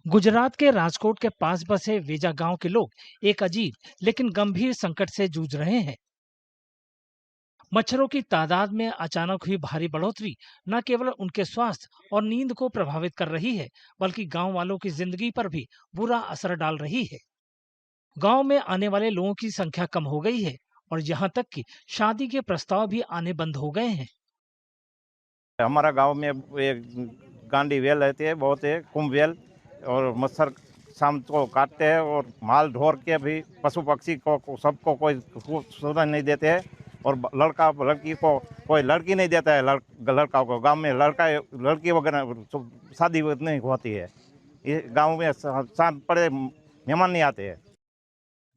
गुजरात के राजकोट के पास बसे वेजा गांव के लोग एक अजीब लेकिन गंभीर संकट से जूझ रहे हैं। मच्छरों की तादाद में अचानक हुई भारी बढ़ोतरी न केवल उनके स्वास्थ्य और नींद को प्रभावित कर रही है, बल्कि गांव वालों की जिंदगी पर भी बुरा असर डाल रही है। गांव में आने वाले लोगों की संख्या कम हो गई है और यहाँ तक कि शादी के प्रस्ताव भी आने बंद हो गए हैं। हमारा गांव में एक गांडी वेल रहती है, बहुत है कुंभ वेल, और मच्छर शाम को काटते हैं और माल ढोर के भी पशु पक्षी को सबको कोई सुविधा नहीं देते हैं। और लड़का लड़की को कोई लड़की नहीं देता है। लड़का को गांव में लड़की वगैरह शादी नहीं होती है। ये गांव में शाम पड़े मेहमान नहीं आते हैं।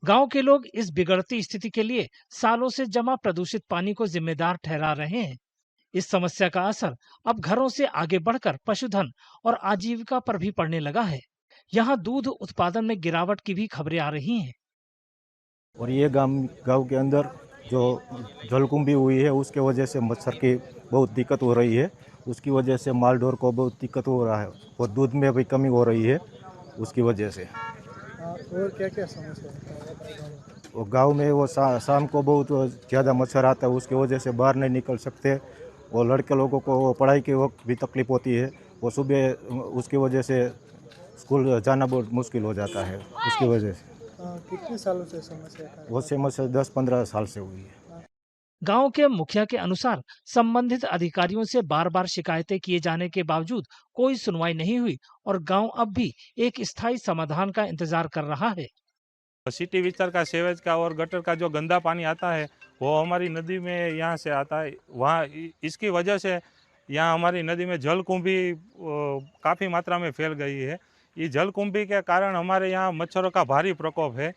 गांव के लोग इस बिगड़ती स्थिति के लिए सालों से जमा प्रदूषित पानी को जिम्मेदार ठहरा रहे हैं। इस समस्या का असर अब घरों से आगे बढ़कर पशुधन और आजीविका पर भी पड़ने लगा है। यहाँ दूध उत्पादन में गिरावट की भी खबरें आ रही हैं। और ये गांव के अंदर जो जलकुंभी हुई है उसके वजह से मच्छर की बहुत दिक्कत हो रही है। उसकी वजह से माल ढोर को बहुत दिक्कत हो रहा है और दूध में भी कमी हो रही है उसकी वजह से। और क्या क्या समस्या है? और गांव में वो शाम को बहुत ज़्यादा मच्छर आता है, उसकी वजह से बाहर नहीं निकल सकते। और लड़के लोगों को पढ़ाई के वक्त भी तकलीफ होती है। वो सुबह उसकी वजह से स्कूल जाना बहुत मुश्किल हो जाता है उसकी वजह से। कितने सालों से समस्या है? वो समस्या 10-15 साल से हुई है। गांव के मुखिया के अनुसार संबंधित अधिकारियों से बार बार शिकायतें किए जाने के बावजूद कोई सुनवाई नहीं हुई और गांव अब भी एक स्थायी समाधान का इंतजार कर रहा है। सिटी विस्तार का सेवेज का और गटर का जो गंदा पानी आता है वो हमारी नदी में यहाँ से आता है। वहाँ इसकी वजह से यहाँ हमारी नदी में जलकुंभी काफ़ी मात्रा में फैल गई है। ये जलकुंभी के कारण हमारे यहाँ मच्छरों का भारी प्रकोप है।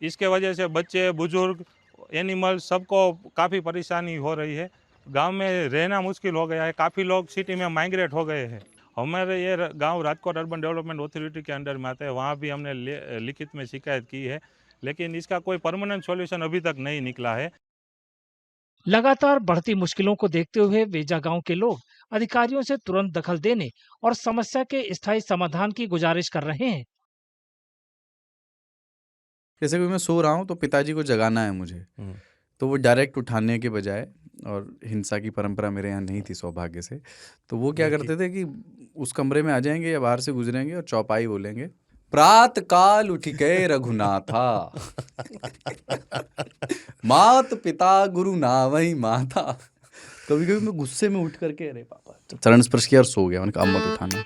इसके वजह से बच्चे, बुजुर्ग, एनिमल सबको काफ़ी परेशानी हो रही है। गांव में रहना मुश्किल हो गया है। काफ़ी लोग सिटी में माइग्रेट हो गए हैं। हमारे ये गांव राजकोट अर्बन डेवलपमेंट अथॉरिटी के अंडर में आता है। वहाँ भी हमने लिखित में शिकायत की है, लेकिन इसका कोई परमानेंट सॉल्यूशन अभी तक नहीं निकला है। लगातार बढ़ती मुश्किलों को देखते हुए वेजा गांव के लोग अधिकारियों से तुरंत दखल देने और समस्या के स्थायी समाधान की गुजारिश कर रहे हैं। जैसे कि मैं सो रहा हूँ तो पिताजी को जगाना है मुझे, तो वो डायरेक्ट उठाने के बजाय, और हिंसा की परंपरा मेरे यहाँ नहीं थी सौभाग्य से, तो वो क्या करते थे कि उस कमरे में आ जाएंगे या बाहर से गुजरेंगे और चौपाई बोलेंगे, प्रात काल उठ के रघुनाथा मात पिता गुरु नावई माता। कभी कभी मैं गुस्से में उठ करके अरे पापा, चरण स्पर्श किया और सो गया। मैंने कहा अब मत उठाना।